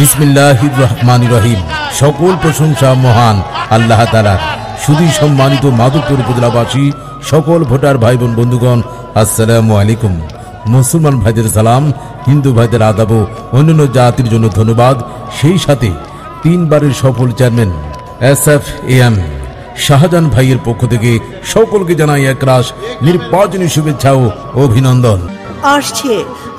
বিসমিল্লাহির রহমানির রহিম। সকল প্রশংসা মহান আল্লাহ তাআলার। শুধু সম্মানিত মাধবপুর উপজেলাবাসী, সকল ভোটার ভাই বোন বন্ধুগণ, আসসালামু আলাইকুম। মুসলমান ভাইদের সালাম, হিন্দু ভাইদের আদাব, অন্যান্য জাতির জন্য ধন্যবাদ। সেই সাথে তিনবারের সফল চেয়ারম্যান SFAM শাহজাহান ভাইয়ের পক্ষ থেকে সকলকে জানাই একরাশ নির্বাচনী শুভেচ্ছা ও অভিনন্দন। আসছে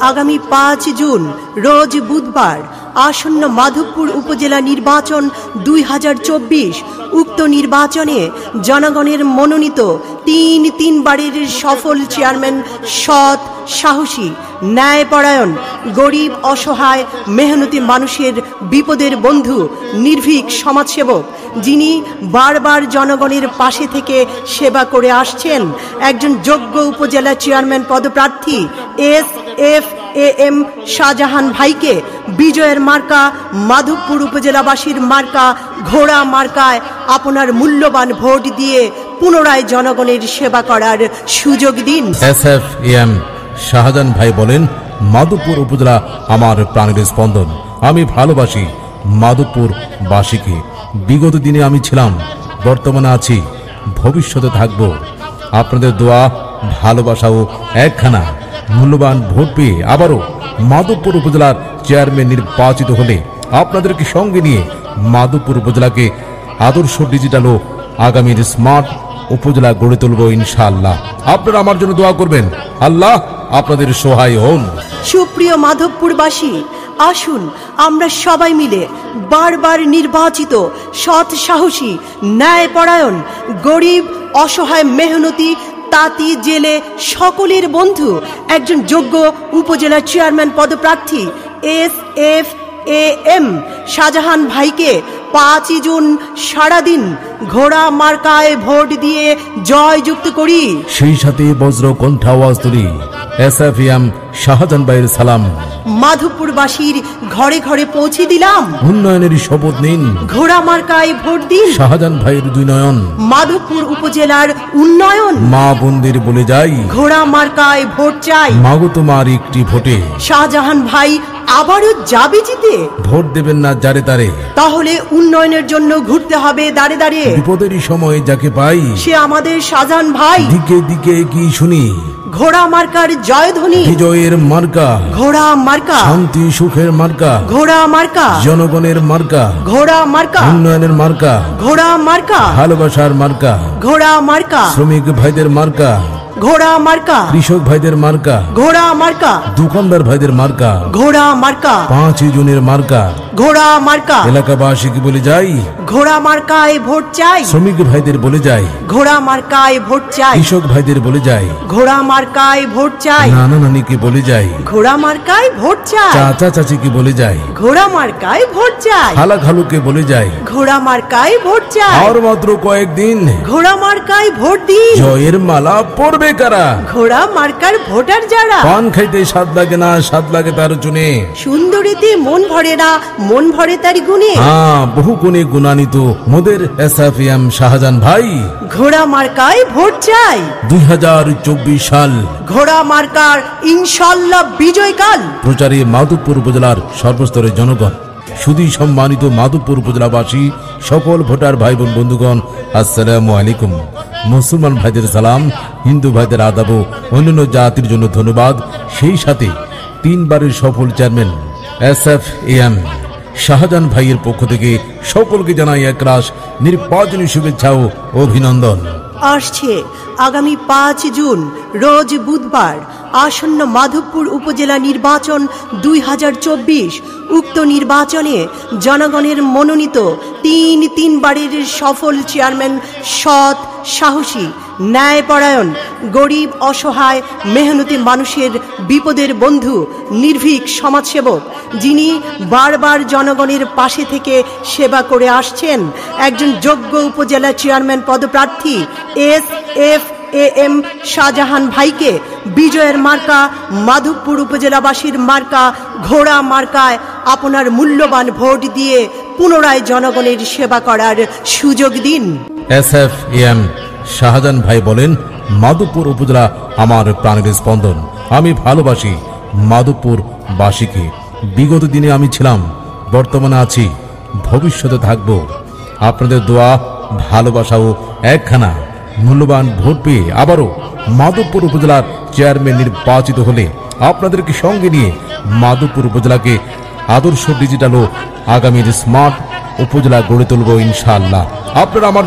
আগামী 5 জুন রোজ বুধবার আসন্ন মাধবপুর উপজেলা নির্বাচন 2024। উক্ত নির্বাচনে জনগণের মনোনীত তিনবারের সফল চেয়ারম্যান সৎ, সাহসী, ন্যায়পরায়ণ, গরিব, অসহায়, মেহনতি মানুষের বিপদের বন্ধু, নির্ভীক সমাজসেবক, যিনি বারবার জনগণের পাশে থেকে সেবা করে আসছেন, একজন যোগ্য উপজেলা চেয়ারম্যান পদপ্রার্থী SFAM শাহজাহান ভাইকে বিজয়ের মার্কা মাধবপুর উপজেলাবাসীর মার্কা ঘোড়া মার্কায় আপনার মূল্যবান ভোট দিয়ে পুনরায় জনগণের সেবা করার সুযোগ দিন। SFAM শাহজাহান ভাই বলেন, মাধবপুর উপজেলা আমার প্রাণের স্পন্দন। আমি ভালোবাসি মাধবপুর বাসীকে। বিগত দিনে আমি ছিলাম, বর্তমানে আছি, ভবিষ্যতে থাকব। আপনাদের দোয়া, ভালোবাসা ও একখানা মূল্যবান ভোট পেয়ে আবারও মাধবপুর উপজেলার চেয়ারম্যান নির্বাচিত হলে আপনাদেরকে সঙ্গে নিয়ে মাধবপুর উপজেলাকে আদর্শ ডিজিটাল ও আগামীর স্মার্ট উপজেলা গড়ে তুলব ইনশাআল্লাহ। আপনারা আমার জন্য দোয়া করবেন। আল্লাহ আপনাদের সহায় হন। সুপ্রিয় মাধবপুরবাসী, আসুন আমরা সবাই মিলে বারবার নির্বাচিত সৎ, সাহসী, ন্যায়পরায়ণ, গরিব, অসহায়, মেহনতি, তাঁতি, জেলে সকলের বন্ধু, একজন যোগ্য উপজেলা চেয়ারম্যান পদপ্রার্থী SFAM শাহজাহান ভাইকে 5 জুন সারাদিন ঘোড়া মার্কায় ভোট দিয়ে জয়যুক্ত করি। সেই সাথে বজ্র কণ্ঠ আওয়াজ তুলি SFAM শাহজাহান ভাইয়ের সালাম। মাধবপুরবাসীর ঘরে ঘরে পৌঁছে দিলাম। উন্নয়নের শপথ নিন, ঘোড়া মার্কায় ভোট দিন। শাহজাহান ভাইয়ের দুই নয়ন, মাধবপুর উপজেলার উন্নয়ন। মা বোনদের বলে যাই, ঘোড়া মার্কায় ভোট চাই। মাগো তোমার একটি ভোটে শাহজাহান ভাই আবারও যাবে জিতে। ভোট দেবেন না যারে তারে, তাহলে উন্নয়নের জন্য ঘুরতে হবে দাঁড়ে দাঁড়িয়ে। বিপদেরই সময় যাকে পাই, সে আমাদের শাহজাহান ভাই। দিকে দিকে কি শুনি, ঘোড়া মার্কার জয়ধ্বনি। বিজয়ের মার্কা ঘোড়া মার্কা, শান্তি সুখের মার্কা, ঘোড়া মার্কা, জনগণের মার্কা, ঘোড়া মার্কা, উন্নয়নের মার্কা, ঘোড়া মার্কা, ভালোবাসার মার্কা, ঘোড়া মার্কা, শ্রমিক ভাইদের মার্কা, ঘোড়া মার্কা, কৃষক ভাইদের মার্কা, ঘোড়া মার্কা, দোকানদার ভাইদের মার্কা, ঘোড়া মার্কা, 5 জুনের মার্কা, ঘোড়া মার্কা। এলাকাবাসীকে বলে যাই, ঘোড়া মার্কায় ভোট চাই। শ্রমিক ভাইদের বলে যাই, ঘোড়া মার্কায় ভোট চাই। কৃষক ভাইদের বলে যাই, ঘোড়া মার্কায় ভোট চাই। নানা নানিকে বলে যাই, ঘোড়া মার্কায় ভোট চাই। চাচা চাচিকে বলে যাই, ঘোড়া মার্কায় ভোট চাই। খালা খালুকে বলে যাই, ঘোড়া মার্কায় ভোট চাই। আর মাত্র কয়েকদিন, ঘোড়া মার্কায় ভোট দিন। জয়ের মালা পরবে কারা, ঘোড়া মার্কার ভোটার যারা। পান খাইতে স্বাদ লাগে না, স্বাদ লাগে তার চুনে। সুন্দরীতে মন ভরে না, মন ভরে তার গুণে। বহু গুণে গুণান্বিত মোদের SFAM শাহজাহান ভাই। ঘোড়া মার্কায় ভোট চাই। 2024 সাল ঘোড়া মার্কার ইনশাল্লাহ বিজয়কাল। প্রচারে মাধবপুর উপজেলার সর্বস্তরের জনগণ, শুধু সম্মানিত মাধবপুর উপজেলাবাসী, সকল ভোটার ভাই বোন বন্ধুগণ, আসসালামু আলাইকুম। মুসলমান ভাইদের সালাম, হিন্দু ভাইদের আদাব, অন্যান্য জাতির জন্য ধন্যবাদ। সেই সাথে তিনবারের সফল চেয়ারম্যান SFAM শাহজাহান ভাইয়ের পক্ষ থেকে সকলকে জানাই একরাশ নির্বাচনী শুভেচ্ছা ও অভিনন্দন। আসছে আগামী 5 জুন রোজ বুধবার আসন্ন মাধবপুর উপজেলা নির্বাচন 2024। উক্ত নির্বাচনে জনগণের মনোনীত তিনবারের সফল চেয়ারম্যান সৎ, সাহসী, ন্যায়পরায়ণ, গরিব, অসহায়, মেহনতি মানুষের বিপদের বন্ধু, নির্ভীক সমাজসেবক, যিনি বারবার জনগণের পাশে থেকে সেবা করে আসছেন, একজন যোগ্য উপজেলা চেয়ারম্যান পদপ্রার্থী SFAM শাহজাহান ভাইকে বিজয়ের মার্কা মাধবপুর উপজেলাবাসীর মার্কা ঘোড়া মার্কায় আপনার মূল্যবান ভোট দিয়ে পুনরায় জনগণের সেবা করার সুযোগ দিন। SFAM শাহজাহান ভাই বলেন, মাধবপুর উপজেলা আমার প্রাণের স্পন্দন। আমি ভালোবাসি মাধবপুর বাসীকে। বিগত দিনে আমি ছিলাম, বর্তমানে আছি, ভবিষ্যতে থাকব। আপনাদের দোয়া, ভালোবাসা ও একখানা মূল্যবান ভোট পেয়ে আবারও মাধবপুর উপজেলার চেয়ারম্যান নির্বাচিত হলে আপনাদেরকে সঙ্গে নিয়ে মাধবপুর উপজেলাকে আদর্শ ডিজিটাল ও আগামীর স্মার্ট উপজেলা গড়ে তুলব ইনশাআল্লাহ। আপনারা আমার